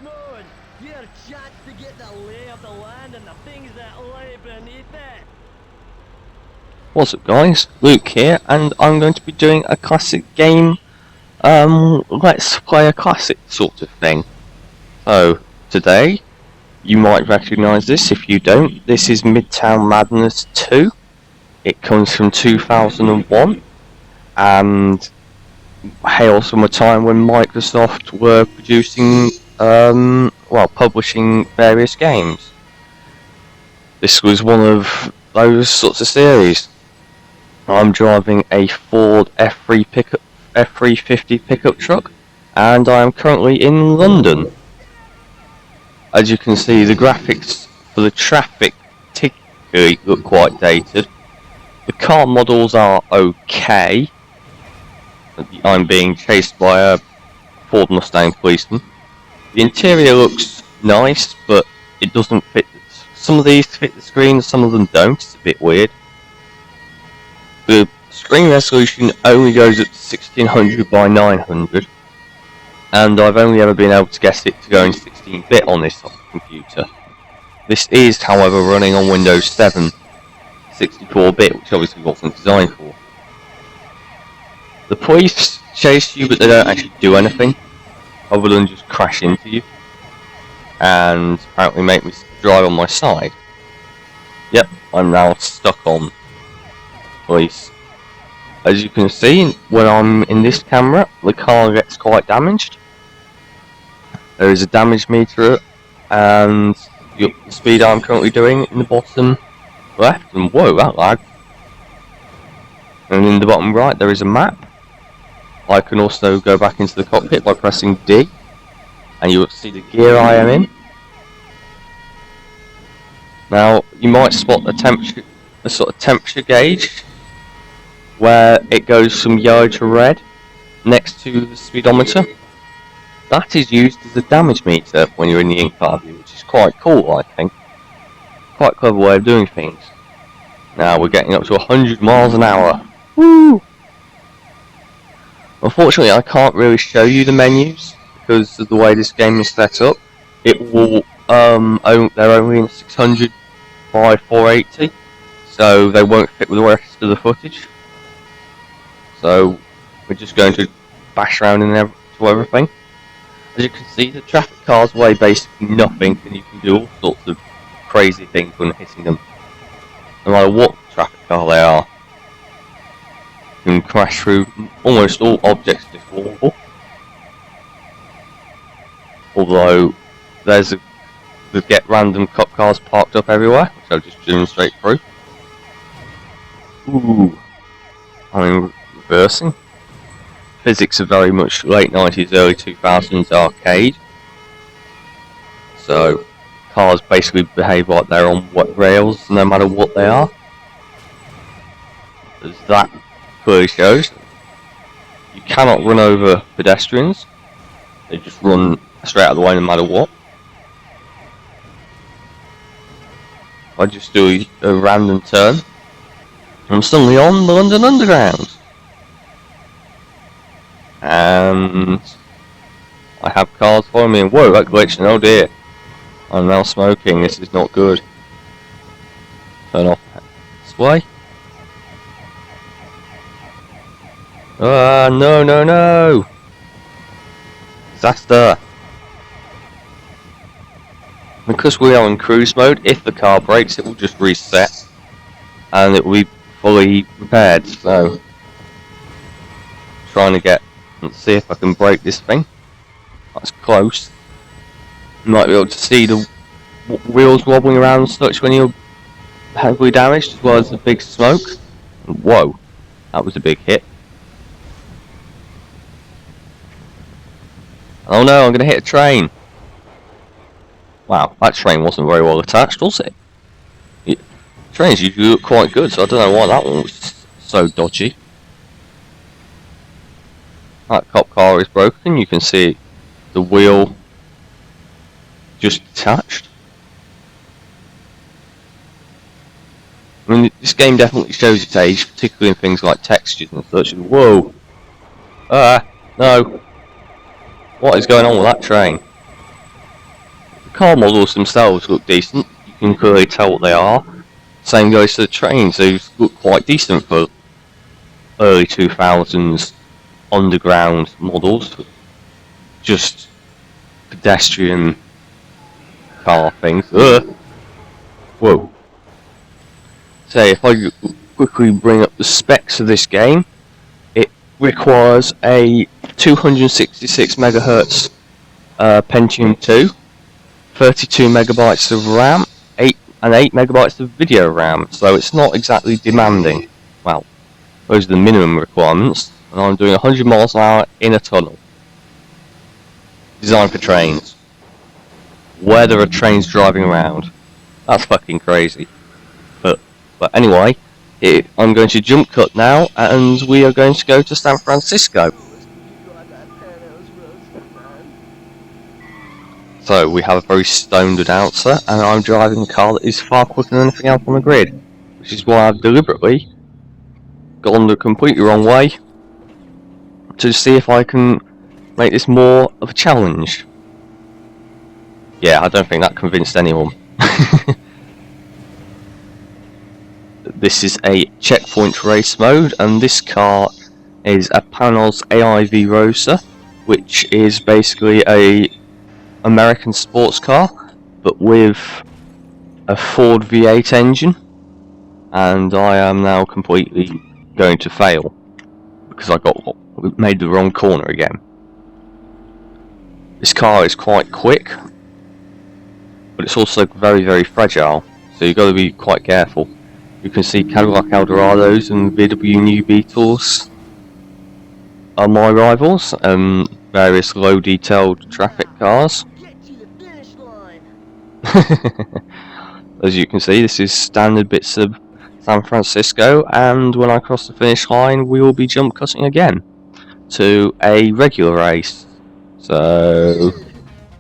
moon. Your chance to get the lay of the land and the things that lay beneath it. What's up guys, Luke here, and I'm going to be doing a classic game, let's play a classic sort of thing. So, today, you might recognise this. If you don't, this is Midtown Madness 2. It comes from 2001, and hails from a time when Microsoft were producing, publishing various games. This was one of those sorts of series. I'm driving a Ford F350 pickup truck, and I am currently in London. As you can see, the graphics for the traffic particularly look quite dated. The car models are okay. I'm being chased by a Ford Mustang policeman. The interior looks nice, but it doesn't fit. Some of these fit the screen, some of them don't. It's a bit weird. The screen resolution only goes up to 1600 by 900, and I've only ever been able to get it to go in 16-bit on this computer. This is, however, running on Windows 7 64-bit, which obviously wasn't designed for. The police chase you, but they don't actually do anything other than just crash into you and apparently make me drive on my side. Yep, I'm now stuck on police. As you can see, when I'm in this camera, the car gets quite damaged. There is a damage meter, and the speed I'm currently doing in the bottom left, and whoa, that lag. And in the bottom right, there is a map. I can also go back into the cockpit by pressing D, and you will see the gear I am in. Now, you might spot a sort of temperature gauge, where it goes from yellow to red next to the speedometer. That is used as a damage meter when you're in the in-car view, which is quite cool, I think. Quite a clever way of doing things. Now we're getting up to 100 miles an hour. Woo! Unfortunately, I can't really show you the menus because of the way this game is set up. It will they're only in 600 by 480, so they won't fit with the rest of the footage. So we're just going to bash around to everything. As you can see, the traffic cars weigh basically nothing, and you can do all sorts of crazy things when hitting them. No matter what traffic car they are, you can crash through almost all objects before. Although there's get random cop cars parked up everywhere, which I'll just zoom straight through. Ooh, I'm reversing. Physics are very much late 90s, early 2000s arcade. So cars basically behave like they're on wet rails no matter what they are. As that clearly shows, you cannot run over pedestrians. They just run straight out of the way no matter what. I just do a random turn, I'm suddenly on the London Underground. And I have cars following me, and whoa, that glitched, and oh dear, I'm now smoking, this is not good. Turn off this way. No, no, no! Disaster! Because we are in cruise mode, if the car breaks, it will just reset, and it will be fully repaired, so trying to let's see if I can break this thing. That's close. You might be able to see the wheels wobbling around and such when you're heavily damaged, as well as the big smoke. Whoa, that was a big hit. Oh no, I'm going to hit a train. Wow, that train wasn't very well attached, was it? Trains usually look quite good, so I don't know why that one was so dodgy. That cop car is broken, you can see the wheel just detached. I mean, this game definitely shows its age, particularly in things like textures and such. Whoa! No! What is going on with that train? car models themselves look decent. You can clearly tell what they are. Same goes to the trains. They look quite decent for early 2000s underground models. Just pedestrian car things. Whoa. So if I quickly bring up the specs of this game, it requires a 266 megahertz Pentium 2, 32 megabytes of RAM, 8 megabytes of video RAM. So it's not exactly demanding. Well, those are the minimum requirements, and I'm doing 100 miles an hour in a tunnel. Designed for trains. Where there are trains driving around. That's fucking crazy. But anyway, I'm going to jump cut now, and we are going to go to San Francisco. So we have a very stoned announcer, and I'm driving a car that is far quicker than anything else on the grid, which is why I've deliberately gone the completely wrong way to see if I can make this more of a challenge. Yeah, I don't think that convinced anyone. This is a checkpoint race mode, and this car is a Panos AIV Rosa, which is basically a American sports car, but with a Ford V8 engine, and I am now completely going to fail because I made the wrong corner again. This car is quite quick, but it's also very, very fragile, so you've got to be quite careful. You can see Cadillac Eldorados and VW New Beetles are my rivals, and various low detailed traffic cars. As you can see, this is standard bits of San Francisco, and when I cross the finish line we will be jump cutting again to a regular race. So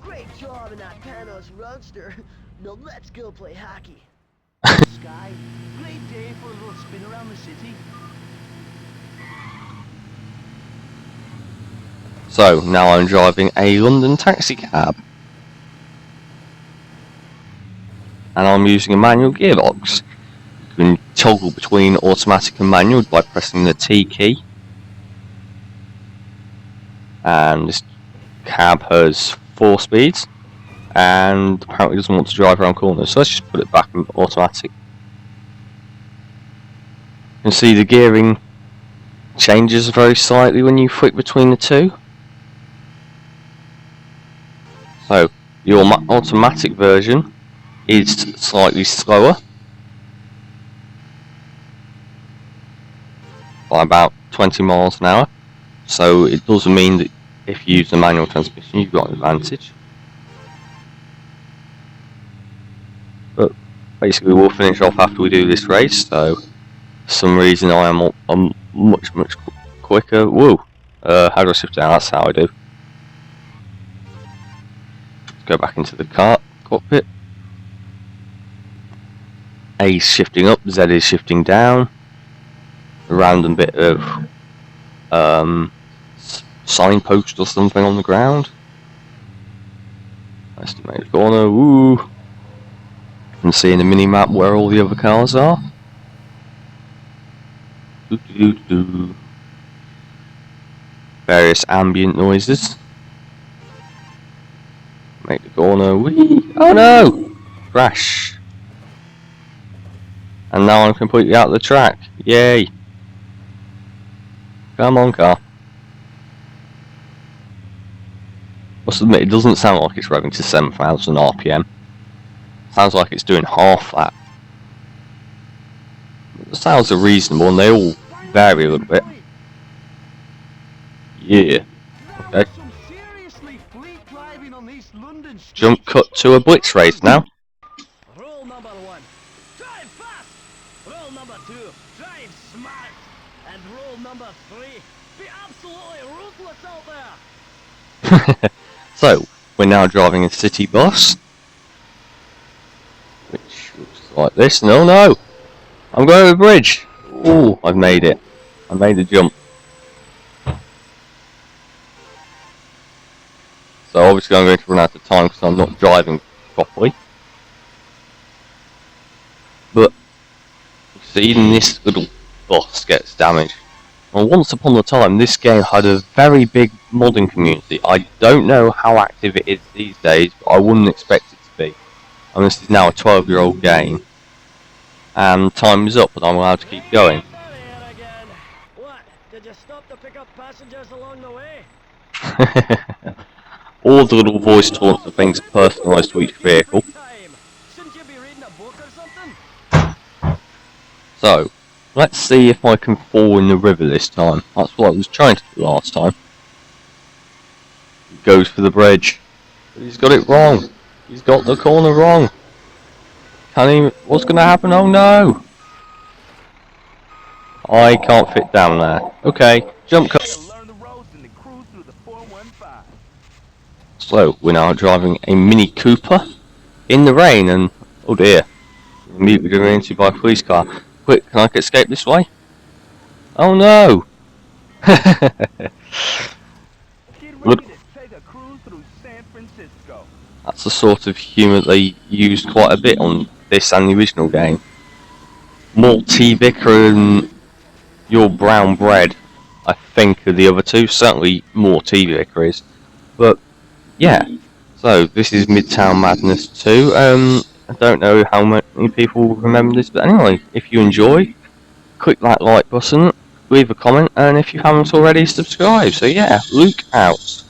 Great job in that Panos roadster. Now let's go play hockey. Sky, great day for a little spin around the city. So now I'm driving a London taxi cab, and I'm using a manual gearbox. You can toggle between automatic and manual by pressing the T key, and this cab has 4 speeds and apparently doesn't want to drive around corners, so let's just put it back in automatic. You can see the gearing changes very slightly when you flick between the two. So your automatic version is slightly slower by about 20 miles an hour, so it does mean that if you use the manual transmission you've got an advantage. But basically we'll finish off after we do this race, so for some reason I'm much quicker. Whoa! How do I shift down? That's how I do. Let's go back into the cockpit. A is shifting up, Z is shifting down. A random bit of signpost or something on the ground. Estimated corner. Woo! You can see in the mini map where all the other cars are. Various ambient noises. Make the corner. Whee! Oh no! Crash! And now I'm completely out of the track. Yay! Come on, car. Must admit, it doesn't sound like it's revving to 7,000 RPM. Sounds like it's doing half that. The sounds are reasonable and they all vary a little bit. Yeah. Okay. Jump cut to a blitz race now. Rule number 1, drive fast. Rule number 2, drive smart. And rule number 3, be absolutely ruthless out there. So, we're now driving a city bus, which looks like this. No, no! I'm going over a bridge! Ooh, I've made it. I made the jump. So obviously I'm going to run out of time because I'm not driving properly. But you see, even this little bus gets damaged. Well, once upon a time, this game had a very big modding community. I don't know how active it is these days, but I wouldn't expect it to be. And this is now a 12-year-old game. And time is up, and I'm allowed to keep going. There they are again. What? Did you stop to pick up passengers along the way? All the little voice taunts and things are personalised to each vehicle. Time. Shouldn't you be reading a book or something? So, let's see if I can fall in the river this time. That's what I was trying to do last time. He goes for the bridge. But he's got it wrong. He's got the corner wrong. Can he? What's going to happen? Oh no! I can't fit down there. Okay, jump cut. So, we're now driving a Mini Cooper in the rain and, oh dear, immediately going into by a police car. Quick, can I escape this way? Oh no! Look, that's the sort of humour they used quite a bit on this and the original game. More T-Vicar and Your Brown Bread, I think, are the other two. Certainly more T-Vicar is. But, yeah. So, this is Midtown Madness 2. I don't know how many people remember this, but anyway, if you enjoy, click that like button, leave a comment, and if you haven't already, subscribe. So yeah, Luke out.